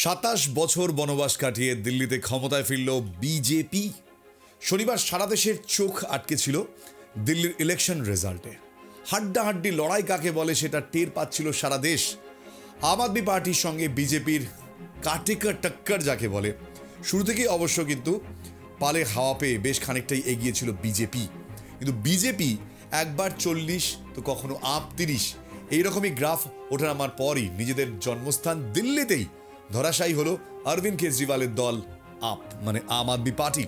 27 বছর বনবাস কাটিয়ে দিল্লিতে ক্ষমতায় ফিরল বিজেপি। শনিবার সারা দেশের চোখ আটকে ছিল দিল্লির ইলেকশন রেজাল্টে। হাড্ডাহাড্ডি লড়াই কাকে বলে সেটা টের পাচ্ছিল সারা দেশ। আম আদমি পার্টির সঙ্গে বিজেপির কাটেকা টক্কর যাকে বলে। শুরু থেকেই অবশ্য কিন্তু পালে হাওয়া পেয়ে বেশ খানিকটাই এগিয়েছিল বিজেপি, কিন্তু বিজেপি একবার 40 তো কখনো আপ 30 এইরকমই গ্রাফ ওঠানামার পরই নিজেদের জন্মস্থান দিল্লিতেই ধরাশায়ী হলো অরবিন্দ কেজরিওয়ালের দল আপ মানে আম আদমি পার্টি।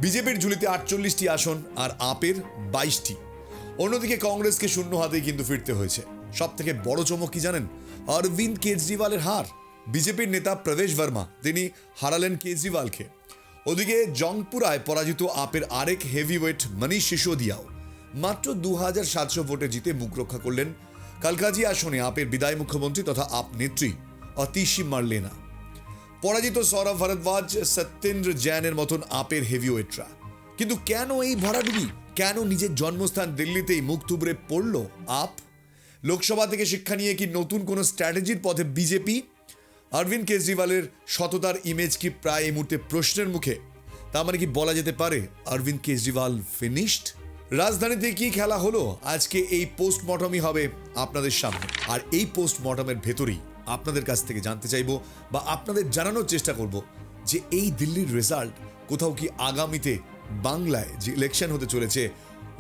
বিজেপির ঝুলিতে 48টি আসন আর আপের 22টি। অন্যদিকে কংগ্রেসকে শূন্য হাতেই কিন্তু ফিরতে হয়েছে। সব থেকে বড় চমক কি জানেন? অরবিন্দ কেজরিওয়ালের হার। বিজেপির নেতা প্রবেশ বর্মা তিনি হারালেন কেজরিওয়ালকে। ওদিকে জংপুরায় পরাজিত আপের আরেক হেভিওয়েট মনীষ সিসোদিয়াও মাত্র 2700 ভোটে জিতে মুখ রক্ষা করলেন কালকাজি আসনে আপের বিদায় মুখ্যমন্ত্রী তথা আপ নেত্রী অতিশী মার্লেনা। পরাজিত সৌরভ ভরদ্বাজ, সত্যেন্দ্র জৈনের মতন আপের হেভিওয়েটরা। কিন্তু কেন এই ভরাডুবি? কেন নিজের জন্মস্থান দিল্লিতেই মুখ থুবড়ে পড়ল আপ? লোকসভা থেকে শিক্ষা নিয়ে কি নতুন কোনো স্ট্র্যাটেজির পথে বিজেপি? অরবিন্দ কেজরিওয়ালের সততার ইমেজ কি প্রায় এই মুহূর্তে প্রশ্নের মুখে? তা মানে কি বলা যেতে পারে অরবিন্দ কেজরিওয়াল ফিনিশড? রাজধানীতে কি খেলা হলো আজকে এই পোস্টমর্টমই হবে আপনাদের সামনে। আর এই পোস্টমর্টমের ভেতরেই আপনাদের কাছ থেকে জানতে চাইবো বা আপনাদের জানানোর চেষ্টা করব যে এই দিল্লির রেজাল্ট কোথাও কি আগামীতে বাংলায় যে ইলেকশন হতে চলেছে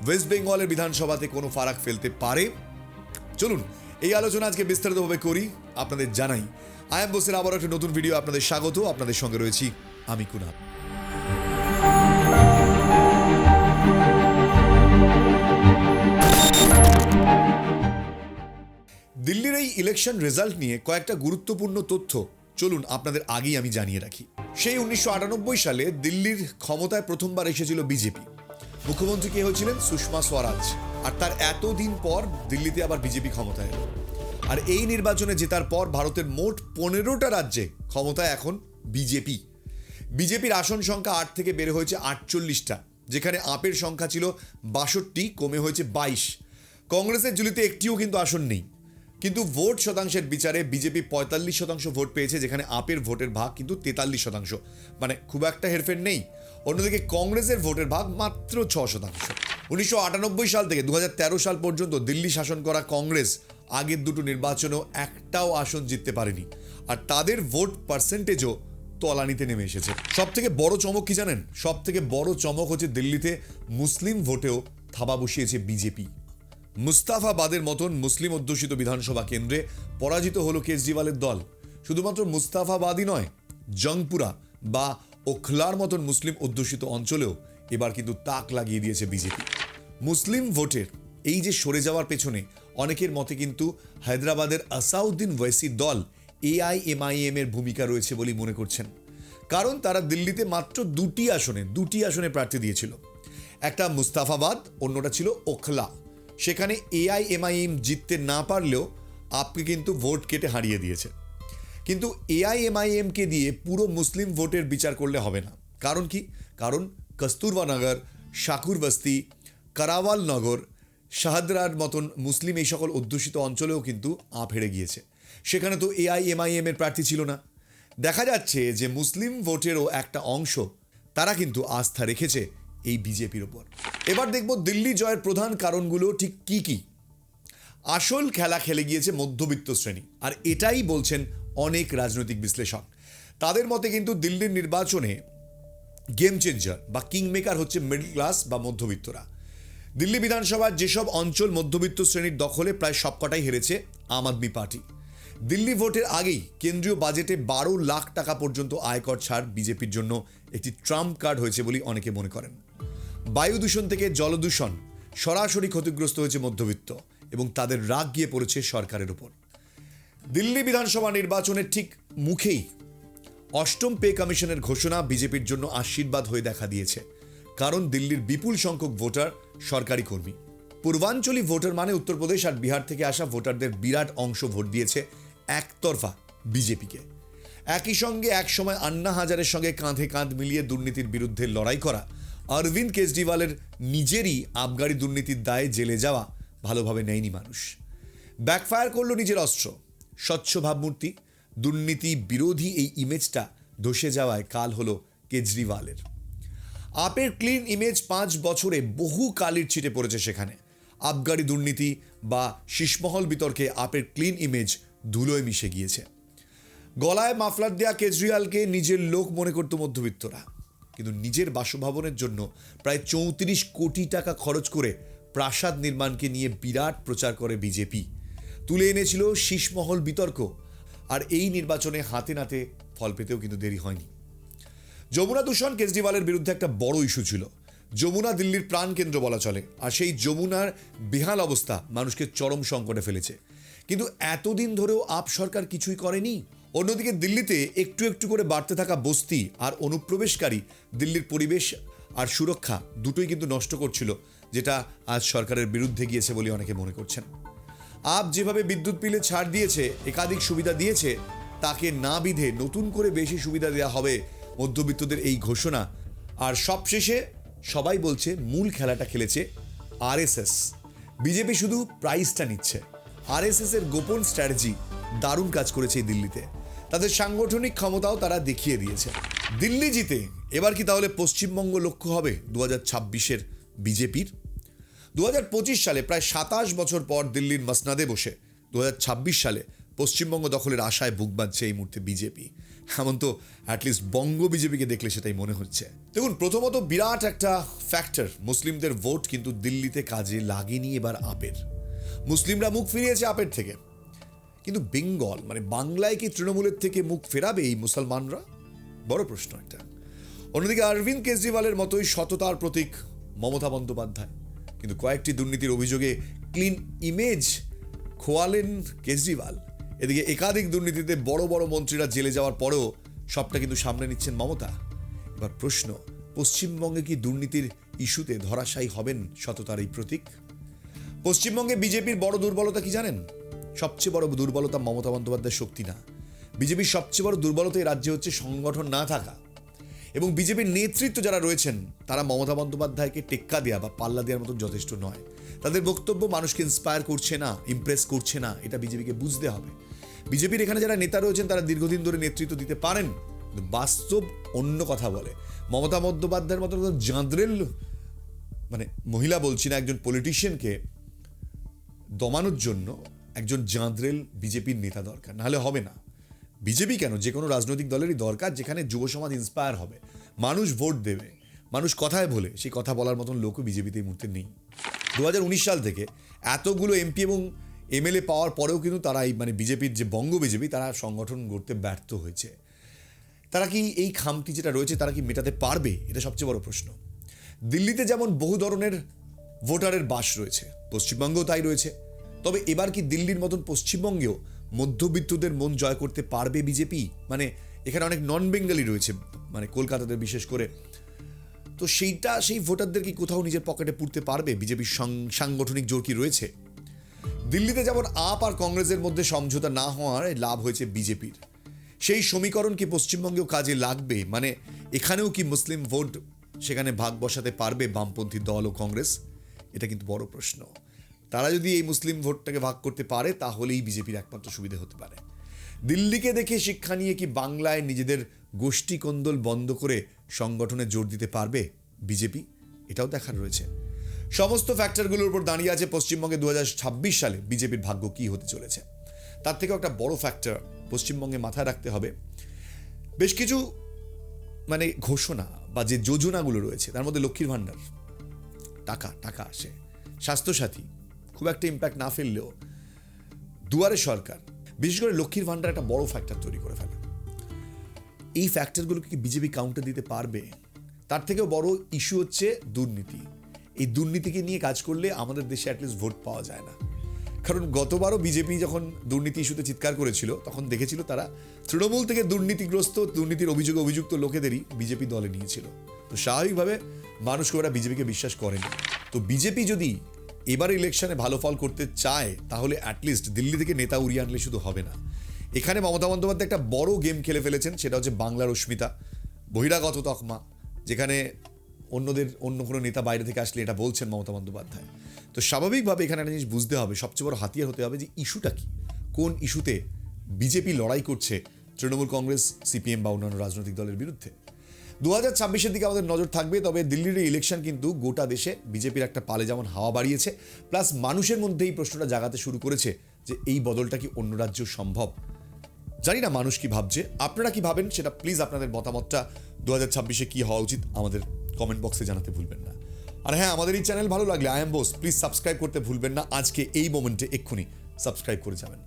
ওয়েস্ট বেঙ্গলের বিধানসভাতে কোনো ফারাক ফেলতে পারে। চলুন এই আলোচনা আজকে বিস্তারিতভাবে করি, আপনাদের জানাই। আই এম বোসের আবার একটা নতুন ভিডিও আপনাদের স্বাগত। আপনাদের সঙ্গে রয়েছি আমি কুনাল। দিল্লির এই ইলেকশন রেজাল্ট নিয়ে কয়েকটা গুরুত্বপূর্ণ তথ্য চলুন আপনাদের আগেই আমি জানিয়ে রাখি। সেই 1998 সালে দিল্লির ক্ষমতায় প্রথমবার এসেছিল বিজেপি। মুখ্যমন্ত্রী কে হয়েছিলেন? সুষমা স্বরাজ। আর তার এতদিন পর দিল্লিতে আবার বিজেপি ক্ষমতায় এলো। আর এই নির্বাচনে জেতার পর ভারতের মোট 15টা রাজ্যে ক্ষমতায় এখন বিজেপি। বিজেপির আসন সংখ্যা 8 থেকে বেড়ে হয়েছে 48টা, যেখানে আপের সংখ্যা ছিল 62, কমে হয়েছে 22। কংগ্রেসের ঝুলিতে একটিও কিন্তু আসন নেই। কিন্তু ভোট শতাংশের বিচারে বিজেপি 45% ভোট পেয়েছে, যেখানে আপের ভোটের ভাগ কিন্তু 43%, মানে খুব একটা হেরফের নেই। অন্যদিকে কংগ্রেসের ভোটের ভাগ মাত্র 6%। 1998 সাল থেকে 2013 সাল পর্যন্ত দিল্লি শাসন করা কংগ্রেস আগের দুটো নির্বাচনেও একটাও আসন জিততে পারেনি, আর তাদের ভোট পার্সেন্টেজও তলানিতে নেমে এসেছে। সব থেকে বড় চমক কি জানেন? সব থেকে বড় চমক হচ্ছে দিল্লিতে মুসলিম ভোটেও থাবা বসিয়েছে বিজেপি। মুস্তাফাবাদের মতন মুসলিম অধ্যুষিত বিধানসভা কেন্দ্রে পরাজিত হলো কেজরিওয়ালের দল। শুধুমাত্র মুস্তাফাবাদই নয়, জংপুরা বা ওখলার মতন মুসলিম অধ্যুষিত অঞ্চলেও এবার কিন্তু তাক লাগিয়ে দিয়েছে বিজেপি। মুসলিম ভোটের এই যে সরে যাওয়ার পেছনে অনেকের মতে কিন্তু হায়দ্রাবাদের আসাউদ্দিন ওয়েসির দল AIMIM এর ভূমিকা রয়েছে বলে মনে করছেন। কারণ তারা দিল্লিতে মাত্র দুটি আসনে প্রার্থী দিয়েছিল। একটা মুস্তাফাবাদ, অন্যটা ছিল ওখলা। সেখানে AIMIM জিততে না পারলেও আপকে কিন্তু ভোট কেটে হারিয়ে দিয়েছে। কিন্তু AIMIM কে দিয়ে পুরো মুসলিম ভোটের বিচার করলে হবে না। কারণ কি? কারণ কস্তুরবা নগর, শাকুর বস্তি, কারাওয়াল নগর, শাহদরার মতন মুসলিম এই সকল অধ্যুষিত অঞ্চলেও কিন্তু আপ হেরে গিয়েছে। সেখানে তো AIMIM এর প্রার্থী ছিল না। দেখা যাচ্ছে যে মুসলিম ভোটেরও একটা অংশ তারা কিন্তু আস্থা রেখেছে এই বিজেপির ওপর। এবার দেখব দিল্লি জয়ের প্রধান কারণগুলো ঠিক কি কি। আসল খেলা খেলে গিয়েছে মধ্যবিত্ত শ্রেণী, আর এটাই বলছেন অনেক রাজনৈতিক বিশ্লেষক। তাদের মতে কিন্তু দিল্লির নির্বাচনে গেম চেঞ্জার বা কিংমেকার হচ্ছে মিডল ক্লাস বা মধ্যবিত্তরা। দিল্লি বিধানসভার যেসব অঞ্চল মধ্যবিত্ত শ্রেণীর দখলে প্রায় সবকটাই হেরেছে আম আদমি পার্টি। দিল্লি ভোটের আগেই কেন্দ্রীয় বাজেটে 12 লাখ টাকা পর্যন্ত আয়কর ছাড় বিজেপির জন্য একটি ট্রাম্প কার্ড হয়েছে বলে অনেকে মনে করেন। বায়ু দূষণ থেকে জলদূষণ সরাসরি ক্ষতিগ্রস্ত হয়েছে মধ্যবিত্ত, এবং তাদের রাগ গিয়ে পড়েছে সরকারের উপর। দিল্লি বিধানসভা নির্বাচনের ঠিক মুখেই 8ম পে কমিশনের ঘোষণা বিজেপির জন্য আশীর্বাদ হয়ে দেখা দিয়েছে। কারণ দিল্লির বিপুল সংখ্যক ভোটার সরকারি কর্মী। পূর্বাঞ্চলী ভোটার মানে উত্তরপ্রদেশ আর বিহার থেকে আসা ভোটারদের বিরাট অংশ ভোট দিয়েছে একতরফা বিজেপিকে। একই সঙ্গে একসময় আন্না হাজারের সঙ্গে কাঁধে কাঁধ মিলিয়ে দুর্নীতির বিরুদ্ধে লড়াই করা অরবিন্দ কেজরিওয়ালের নিজেরই আবগারি দুর্নীতির দায়ে জেলে যাওয়া ভালোভাবে নেয়নি মানুষ। ব্যাকফায়ার করলো নিজের অস্ত্র। স্বচ্ছ ভাবমূর্তি, দুর্নীতি বিরোধী এই ইমেজটা ধসে যাওয়ায় কাল হলো কেজরিওয়ালের। আপের ক্লিন ইমেজ 5 বছরে বহু কালির ছিটে পড়েছে সেখানে। আবগারি দুর্নীতি বা শীষমহল বিতর্কে আপের ক্লিন ইমেজ ধুলোয় মিশে গিয়েছে। গলায় মাফলার দেয়া কেজরিওয়ালকে নিজের লোক মনে করত মধ্যবিত্তরা, কিন্তু নিজের বাসভবনের জন্য প্রায় 34 কোটি টাকা খরচ করে প্রাসাদ নির্মাণকে নিয়ে বিরাট প্রচার করে বিজেপি। তুলে এনেছিল শীষমহল বিতর্ক, আর এই নির্বাচনে হাতে নাতে ফল পেতেও কিন্তু দেরি হয়নি। যমুনা দূষণ কেজরিওয়ালের বিরুদ্ধে একটা বড় ইস্যু ছিল। যমুনা দিল্লির প্রাণকেন্দ্র বলা চলে, আর সেই যমুনার বেহাল অবস্থা মানুষকে চরম সংকটে ফেলেছে। কিন্তু এতদিন ধরেও আপ সরকার কিছুই করেনি। অন্যদিকে দিল্লিতে একটু একটু করে বাড়তে থাকা বস্তি আর অনুপ্রবেশকারী দিল্লির পরিবেশ আর সুরক্ষা দুটোই কিন্তু নষ্ট করছিল, যেটা আজ সরকারের বিরুদ্ধে গিয়েছে বলে অনেকে মনে করছেন। আপ যেভাবে বিদ্যুৎ বিলে ছাড় দিয়েছে, একাধিক সুবিধা দিয়েছে, তাকে না বিধে নতুন করে বেশি সুবিধা দেওয়া হবে মধ্যবিত্তদের এই ঘোষণা। আর সবশেষে সবাই বলছে মূল খেলাটা খেলেছে আরএসএস। বিজেপি শুধু প্রাইজটা নিচ্ছে। আরএসএস এর গোপন স্ট্র্যাটেজি দারুণ কাজ করেছে এই দিল্লিতে। তাদের সাংগঠনিক ক্ষমতাও তারা দেখিয়ে দিয়েছে। দিল্লি জিতে এবার কি তাহলে পশ্চিমবঙ্গ লক্ষ্য হবে 2026-এর বিজেপির? 2025 সালে প্রায় 27 বছর পর দিল্লির মসনাদে বসে 2026 সালে পশ্চিমবঙ্গ দখলের আশায় বুক বাঁধছে এই মুহূর্তে বিজেপি। এমন তো অ্যাটলিস্ট বঙ্গ বিজেপিকে দেখলে সেটাই মনে হচ্ছে। দেখুন, প্রথমত বিরাট একটা ফ্যাক্টর, মুসলিমদের ভোট কিন্তু দিল্লিতে কাজে লাগেনি এবার আপের। মুসলিমরা মুখ ফিরিয়েছে আপের থেকে, কিন্তু বেঙ্গল মানে বাংলায় কি তৃণমূলের থেকে মুখ ফেরাবে এই মুসলমানরা? বড় প্রশ্ন একটা। অন্যদিকে অরবিন্দ কেজরিওয়ালের মতোই সততার প্রতীক মমতা বন্দ্যোপাধ্যায়, কিন্তু কয়েকটি দুর্নীতির অভিযোগে ক্লিন ইমেজ খোয়ালেন কেজরিওয়াল। এদিকে একাধিক দুর্নীতিতে বড় বড় মন্ত্রীরা জেলে যাওয়ার পরেও সবটা কিন্তু সামনে নিচ্ছেন মমতা। এবার প্রশ্ন, পশ্চিমবঙ্গে কি দুর্নীতির ইস্যুতে ধরাশায়ী হবেন সততার এই প্রতীক? পশ্চিমবঙ্গে বিজেপির বড় দুর্বলতা কি জানেন? সবচেয়ে বড় দুর্বলতা মমতা বন্দ্যোপাধ্যায়ের শক্তি না। বিজেপির সবচেয়ে বড় দুর্বলতা এই রাজ্যে হচ্ছে সংগঠন না থাকা। এবং বিজেপির নেতৃত্ব যারা রয়েছেন তারা মমতা বন্দ্যোপাধ্যায়কে টেক্কা দেওয়া বা পাল্লা দেওয়ার মতন যথেষ্ট নয়। তাদের বক্তব্য মানুষকে ইন্সপায়ার করছে না, ইমপ্রেস করছে না, এটা বিজেপিকে বুঝতে হবে। বিজেপির এখানে যারা নেতা রয়েছেন তারা দীর্ঘদিন ধরে নেতৃত্ব দিতে পারেন, কিন্তু বাস্তব অন্য কথা বলে। মমতা বন্দ্যোপাধ্যায়ের মতো জাঁদরেল মানে মহিলা বলছি না, একজন পলিটিশিয়ানকে দমানোর জন্য একজন জাঁদরেল বিজেপির নেতা দরকার, নাহলে হবে না। বিজেপি কেন, যে কোনো রাজনৈতিক দলেরই দরকার যেখানে যুব সমাজ ইন্সপায়ার হবে, মানুষ ভোট দেবে, মানুষ কথায় বলে, সেই কথা বলার মতন লোকও বিজেপিতে এই মুহূর্তে নেই। 2019 সাল থেকে এতগুলো এমপি এবং এমএলএ পাওয়ার পরেও কিন্তু তারা মানে বিজেপির যে বঙ্গ বিজেপি, তারা সংগঠন গড়তে ব্যর্থ হয়েছে। তারা কি এই খামতি যেটা রয়েছে তারা কি মেটাতে পারবে? এটা সবচেয়ে বড় প্রশ্ন। দিল্লিতে যেমন বহু ধরনের ভোটারের বাস রয়েছে, পশ্চিমবঙ্গেও তাই রয়েছে। তবে এবার কি দিল্লির মতন পশ্চিমবঙ্গেও মধ্যবিত্তদের মন জয় করতে পারবে বিজেপি? মানে এখানে অনেক নন বেঙ্গলি রয়েছে, মানে কলকাতাতে বিশেষ করে। তো সেই ভোটারদের কি কোথাও নিজের পকেটে পুরতে পারবে? বিজেপির সাংগঠনিক জোর কি রয়েছে? দিল্লিতে যেমন আপ আর কংগ্রেসের মধ্যে সমঝোতা না হওয়ার লাভ হয়েছে বিজেপির, সেই সমীকরণ কি পশ্চিমবঙ্গেও কাজে লাগবে? মানে এখানেও কি মুসলিম ভোট সেখানে ভাগ বসাতে পারবে বামপন্থী দল ও কংগ্রেস? এটা কিন্তু বড় প্রশ্ন। তারা যদি এই মুসলিম ভোটটাকে ভাগ করতে পারে তাহলেই বিজেপির একমাত্র সুবিধা হতে পারে। দিল্লিকে দেখে শিক্ষা নিয়ে কি বাংলায় নিজেদের গোষ্ঠী কোন্দল বন্ধ করে সংগঠনে জোর দিতে পারবে বিজেপি? এটাও দেখার রয়েছে। সমস্ত ফ্যাক্টরগুলোর উপর দাঁড়িয়ে আছে পশ্চিমবঙ্গে 2026 সালে বিজেপির ভাগ্য কি হতে চলেছে। তার থেকেও একটা বড় ফ্যাক্টর পশ্চিমবঙ্গে মাথায় রাখতে হবে, বেশ কিছু মানে ঘোষণা বা যে যোজনাগুলো রয়েছে তার মধ্যে লক্ষ্মীর ভাণ্ডার, টাকা আসে, স্বাস্থ্যসাথী খুব একটা ইম্প্যাক্ট না ফেললেও দুয়ারে সরকার, বিশেষ করে লক্ষ্মীর ভাণ্ডার একটা বড় ফ্যাক্টর তৈরি করে ফেলে। এই ফ্যাক্টরগুলোকে কি বিজেপি কাউন্টার দিতে পারবে? তার থেকেও বড় ইস্যু হচ্ছে দুর্নীতি। এই দুর্নীতিকে নিয়ে কাজ করলে আমাদের দেশে অ্যাটলিস্ট ভোট পাওয়া যায় না। কারণ গতবারও বিজেপি যখন দুর্নীতি ইস্যুতে চিৎকার করেছিল তখন দেখেছিল তারা তৃণমূল থেকে দুর্নীতির অভিযোগে অভিযুক্ত লোকেদেরই বিজেপি দলে নিয়েছিল। তো স্বাভাবিকভাবে মানুষ ওরা বিজেপিকে বিশ্বাস করেনি। তো বিজেপি যদি এবার ইলেকশনে ভালো ফল করতে চায় তাহলে অ্যাটলিস্ট দিল্লি থেকে নেতা উড়িয়ে আনলে শুধু হবে না। এখানে মমতা বন্দ্যোপাধ্যায় একটা বড় গেম খেলে ফেলেছেন, সেটা হচ্ছে বাংলার অস্মিতা, বহিরাগত তকমা, যেখানে অন্য কোনো নেতা বাইরে থেকে আসলে এটা বলছেন মমতা বন্দ্যোপাধ্যায়। তো স্বাভাবিকভাবে এখানে একটা জিনিস বুঝতে হবে, সবচেয়ে বড় হাতিয়ার হতে হবে যে ইস্যুটা কি, কোন ইস্যুতে বিজেপি লড়াই করছে তৃণমূল কংগ্রেস, সিপিএম বা অন্যান্য রাজনৈতিক দলের বিরুদ্ধে। 2026-এর দিকে আমাদের নজর থাকবে। তবে দিল্লির এই ইলেকশন কিন্তু গোটা দেশে বিজেপির একটা পালে যেমন হাওয়া বাড়িয়েছে, প্লাস মানুষের মধ্যে এই প্রশ্নটা জাগাতে শুরু করেছে যে এই বদলটা কি অন্য রাজ্যেও সম্ভব। জানি না মানুষ কি ভাবছে, আপনারা কি ভাবেন সেটা প্লিজ আপনাদের মতামতটা 2026-এ কি হওয়া উচিত আমাদের কমেন্ট বক্সে জানাতে ভুলবেন না। আর হ্যাঁ, আমাদের এই চ্যানেল ভালো লাগলে I am Bose please subscribe করতে ভুলবেন না। আজকে এই মোমেন্টে এক্ষুনি সাবস্ক্রাইব করে যাবেন।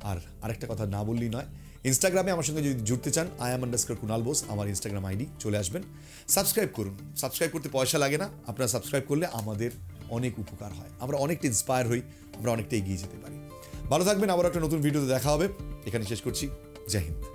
আর আরেকটা কথা না বললেই নয়, ইনস্টাগ্রামে আমার সঙ্গে যদি জুড়তে চান Iam_Kunal Bose আমার ইনস্টাগ্রাম আইডি, চলে আসবেন, সাবস্ক্রাইব করুন। সাবস্ক্রাইব করতে পয়সা লাগে না, আপনারা সাবস্ক্রাইব করলে আমাদের অনেক উপকার হয়, আমরা অনেকটা ইন্সপায়ার হই, আমরা অনেকটা এগিয়ে যেতে পারি। ভালো থাকবেন, আবার একটা নতুন ভিডিওতে দেখা হবে। এখানে শেষ করছি। জয় হিন্দ।